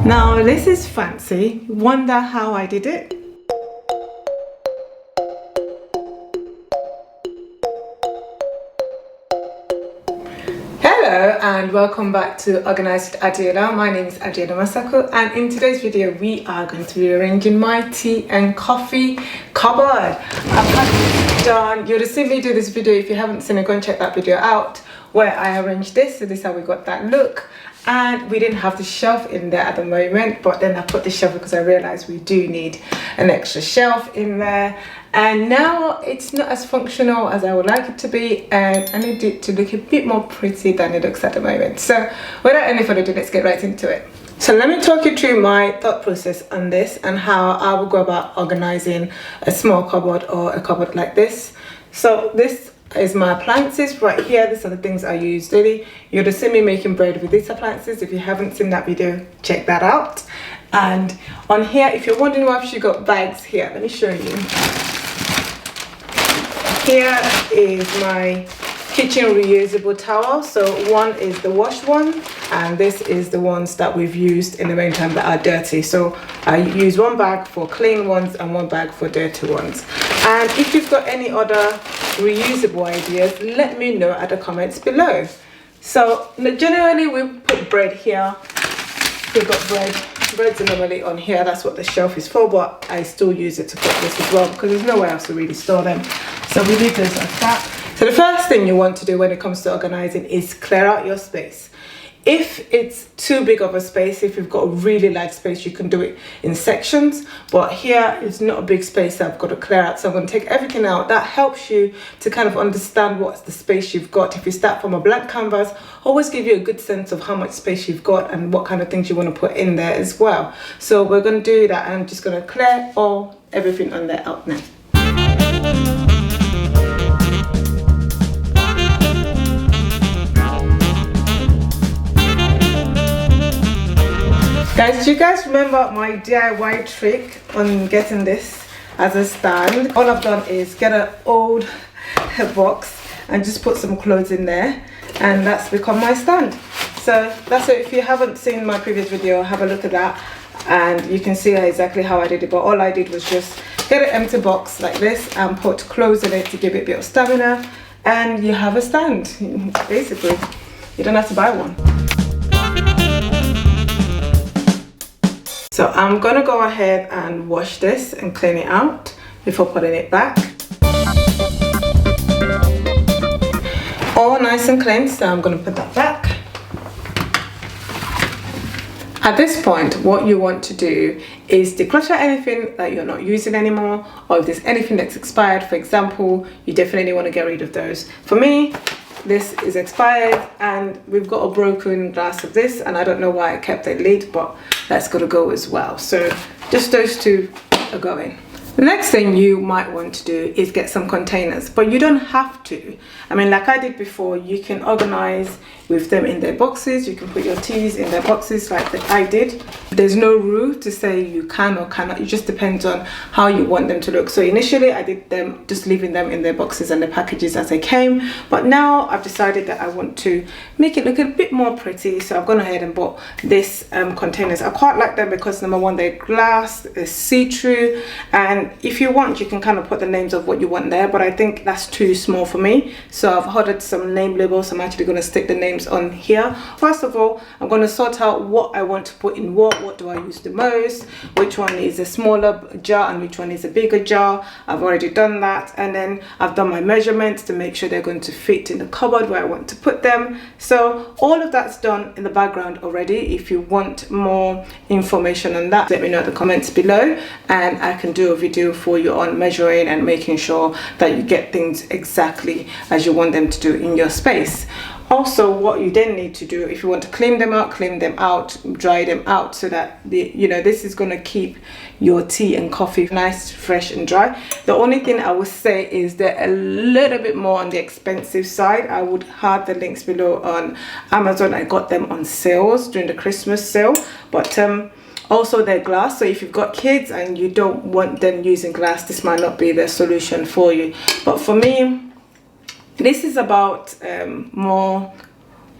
Now this is fancy. Wonder how I did it? Hello and welcome back to Organise with Adeola. My name is Adeola Mosaku, and in today's video we are going to be arranging my tea and coffee cupboard. I've had this done. You'll have seen me do this video. If you haven't seen it, go and check that video out where I arranged this. So this is how we got that look. And we didn't have the shelf in there at the moment, but then I put the shelf because I realized we do need an extra shelf in there. And now it's not as functional as I would like it to be, and I need it to look a bit more pretty than it looks at the moment. So without any further ado, let's get right into it. So let me talk you through my thought process on this and how I will go about organizing a small cupboard or a cupboard like this. So this is my appliances right here. These are the things I use daily. You'll just see me making bread with these appliances. If you haven't seen that video, check that out. And on here, if you're wondering why she got bags here, let me show you. Here is my kitchen reusable towel. So one is the wash one, and this is the ones that we've used in the meantime that are dirty. So I use one bag for clean ones and one bag for dirty ones. And if you've got any other reusable ideas, let me know at the comments below. So generally we put bread here. We've got breads are normally on here. That's what the shelf is for, but I still use it to put this as well because there's nowhere else to really store them. So we leave this like that. So the first thing you want to do when it comes to organizing is clear out your space. If it's too big of a space, if you've got a really large space, you can do it in sections. But here it's not a big space that I've got to clear out. So I'm going to take everything out. That helps you to kind of understand what's the space you've got. If you start from a blank canvas, always give you a good sense of how much space you've got and what kind of things you want to put in there as well. So we're going to do that. I'm just going to clear everything on there out now. Guys, do you guys remember my DIY trick on getting this as a stand? All I've done is get an old box and just put some clothes in there, and that's become my stand. So that's it. If you haven't seen my previous video, have a look at that and you can see exactly how I did it. But all I did was just get an empty box like this and put clothes in it to give it a bit of stamina, and you have a stand. Basically, you don't have to buy one. So I'm gonna go ahead and wash this and clean it out before putting it back. All nice and clean, so I'm gonna put that back. At this point, what you want to do is declutter anything that you're not using anymore, or if there's anything that's expired, for example, you definitely want to get rid of those. For me, this is expired and we've got a broken glass of this, and I don't know why I kept the lid, but that's got to go as well. So just those two are going. The next thing you might want to do is get some containers, but you don't have to. I mean, like I did before, you can organize with them in their boxes. You can put your teas in their boxes like I did. There's no rule to say you can or cannot. It just depends on how you want them to look. So initially I did them just leaving them in their boxes and the packages as they came, but now I've decided that I want to make it look a bit more pretty. So I've gone ahead and bought this containers. I quite like them because number one, they're glass, they're see-through, and if you want, you can kind of put the names of what you want there, but I think that's too small for me. So I've ordered some name labels. I'm actually going to stick the names on here. First of all, I'm going to sort out what I want to put in what do I use the most, which one is a smaller jar and which one is a bigger jar. I've already done that, and then I've done my measurements to make sure they're going to fit in the cupboard where I want to put them. So all of that's done in the background already. If you want more information on that, let me know in the comments below, and I can do a video for you on measuring and making sure that you get things exactly as you want them to do in your space. Also, what you then need to do, if you want to clean them out, dry them out, so that this is going to keep your tea and coffee nice, fresh and dry. The only thing I would say is they're a little bit more on the expensive side. I would have the links below on Amazon. I got them on sales during the Christmas sale, but also they're glass, so if you've got kids and you don't want them using glass, this might not be the solution for you. But for me, this is about more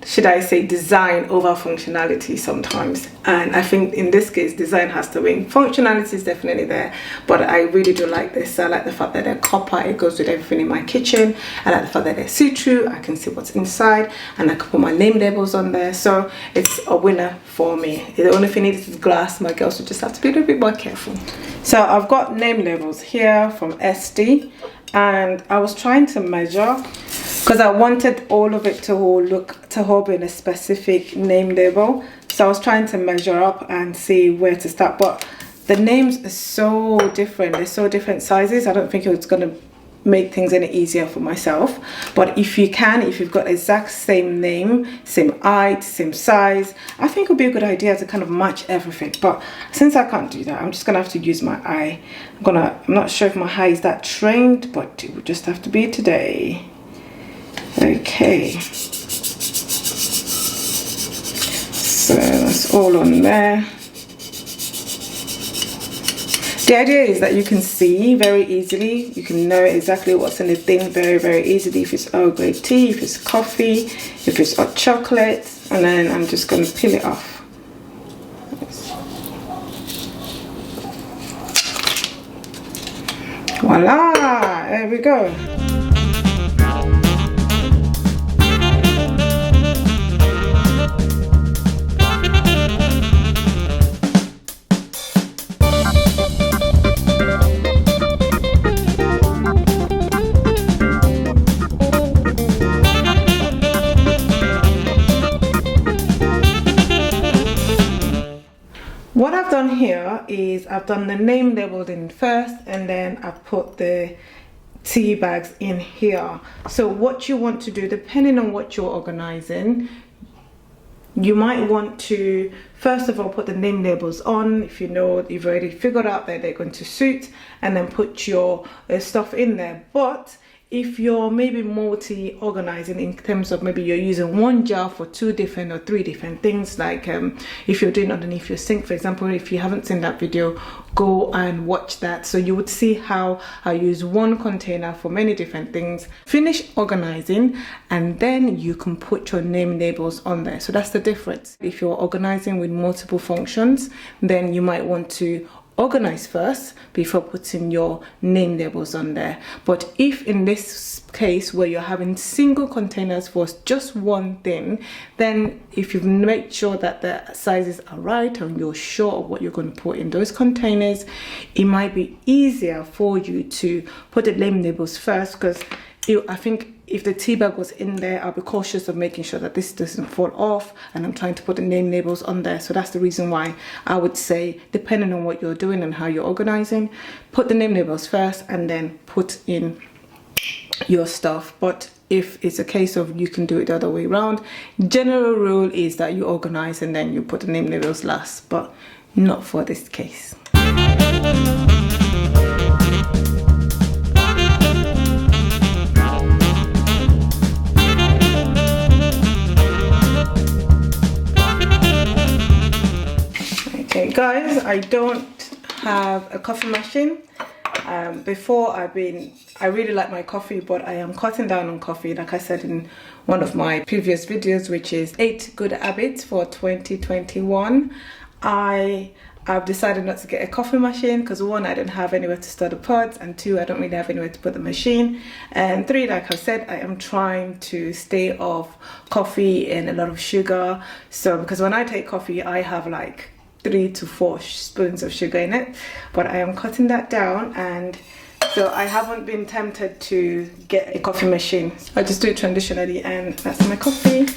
should I say, design over functionality sometimes, and I think in this case design has to win. Functionality is definitely there, but I really do like this. I like the fact that they're copper, it goes with everything in my kitchen. I like the fact that they're see-through, I can see what's inside, and I can put my name labels on there, so it's a winner for me. The only thing is glass. My girls would just have to be a little bit more careful. So I've got name labels here from SD, and I was trying to measure because I wanted all of it to hold in a specific name label. So I was trying to measure up and see where to start, but the names are so different. They're so different sizes. I don't think it's going to make things any easier for myself, but if you've got exact same name, same height, same size, I think it would be a good idea to kind of match everything. But since I can't do that, I'm just gonna have to use my eye. I'm not sure if my eye is that trained, but it would just have to be today. Okay, so that's all on there. The idea is that you can see very easily, you can know exactly what's in the thing very easily, if it's Earl Grey tea, if it's coffee, if it's hot chocolate, and then I'm just going to peel it off. Voila, there we go. What I've done here is I've done the name labeled in first, and then I've put the tea bags in here. So what you want to do, depending on what you're organizing, you might want to first of all put the name labels on if you know you've already figured out that they're going to suit, and then put your stuff in there. But if you're maybe multi-organizing in terms of maybe you're using one jar for 2 different or 3 different things, like if you're doing underneath your sink, for example, if you haven't seen that video, go and watch that. So you would see how I use one container for many different things. Finish organizing, and then you can put your name labels on there. So that's the difference. If you're organizing with multiple functions, then you might want to organize first before putting your name labels on there. But if in this case where you're having single containers for just one thing, then if you've made sure that the sizes are right and you're sure of what you're going to put in those containers, it might be easier for you to put the name labels first, because I think if the tea bag was in there, I'll be cautious of making sure that this doesn't fall off, and I'm trying to put the name labels on there. So that's the reason why I would say, depending on what you're doing and how you're organizing, put the name labels first and then put in your stuff. But if it's a case of you can do it the other way around, general rule is that you organize and then you put the name labels last, but not for this case. Okay guys, I don't have a coffee machine. Before I really like my coffee, but I am cutting down on coffee, like I said in one of my previous videos, which is 8 good habits for 2021. I've decided not to get a coffee machine because 1, I don't have anywhere to store the pods, and 2, I don't really have anywhere to put the machine, and 3, like I said, I am trying to stay off coffee and a lot of sugar. So because when I take coffee, I have like 3 to 4 spoons of sugar in it, but I am cutting that down, and so I haven't been tempted to get a coffee machine. I just do it traditionally, and that's my coffee.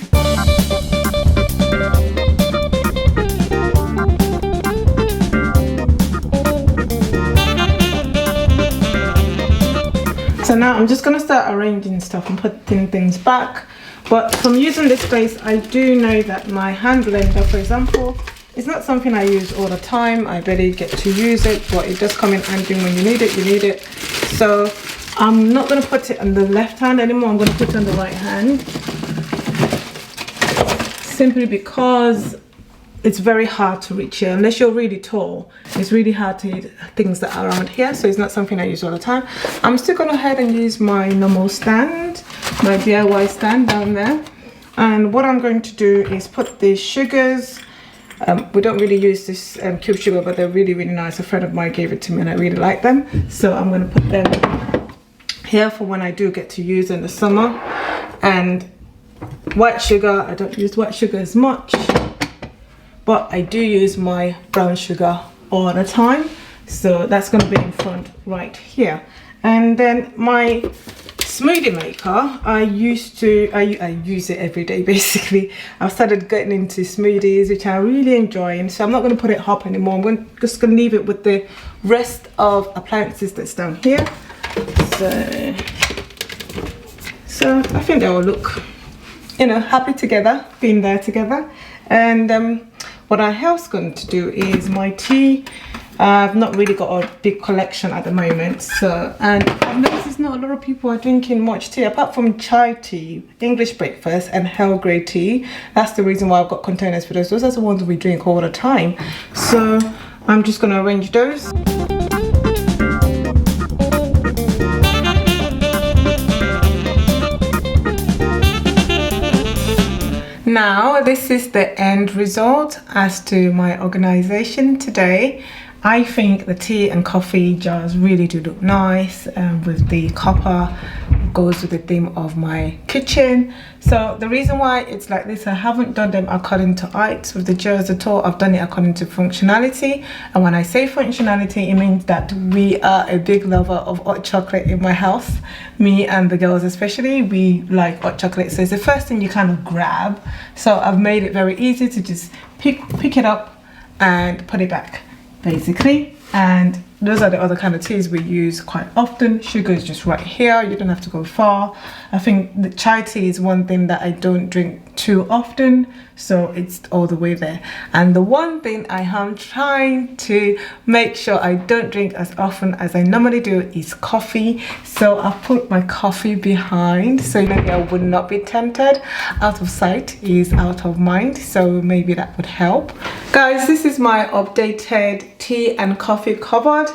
So now I'm just gonna start arranging stuff and putting things back. But from using this space, I do know that my hand blender, for example, it's not something I use all the time. I barely get to use it, but it does come in handy when you need it, you need it. So I'm not going to put it on the left hand anymore. I'm going to put it on the right hand. Simply because it's very hard to reach here. Unless you're really tall, it's really hard to hit things that are around here. So it's not something I use all the time. I'm still going to go ahead and use my normal stand, my DIY stand down there. And what I'm going to do is put the sugars. We don't really use this cube sugar, but they're really, really nice. A friend of mine gave it to me and I really like them. So I'm going to put them here for when I do get to use in the summer. And white sugar, I don't use white sugar as much, but I do use my brown sugar all the time. So that's going to be in front right here. And then my smoothie maker, I use it every day basically. I've started getting into smoothies, which I really enjoy, and so I'm not going to put it hot anymore. I'm just going to leave it with the rest of appliances that's down here. So I think they will look, you know, happy together, being there together. And what I else going to do is my tea. I've not really got a big collection at the moment, so, and I've noticed not a lot of people are drinking much tea apart from chai tea, English breakfast, and Earl Grey tea. That's the reason why I've got containers for those. Those are the ones we drink all the time. So I'm just going to arrange those. Now this is the end result as to my organization today. I think the tea and coffee jars really do look nice, with the copper goes with the theme of my kitchen. So the reason why it's like this, I haven't done them according to height with the jars at all. I've done it according to functionality, and when I say functionality, it means that we are a big lover of hot chocolate in my house. Me and the girls especially, we like hot chocolate, so it's the first thing you kind of grab. So I've made it very easy to just pick it up and put it back basically. And those are the other kind of teas we use quite often. Sugar is just right here, you don't have to go far. I think the chai tea is one thing that I don't drink too often, so it's all the way there. And the one thing I am trying to make sure I don't drink as often as I normally do is coffee. So I put my coffee behind, so maybe I would not be tempted. Out of sight is out of mind, so maybe that would help. Guys, this is my updated tea and coffee cupboard.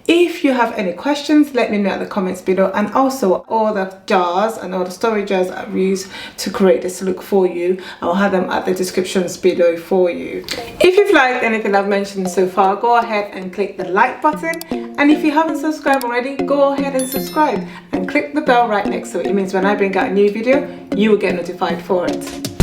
If you have any questions, let me know in the comments below, and also all the jars and all the storage jars I've used to create this look for you, I'll have them at the descriptions below for you. If you've liked anything I've mentioned so far, go ahead and click the like button, and if you haven't subscribed already, go ahead and subscribe and click the bell right next to it. It means when I bring out a new video, you will get notified for it.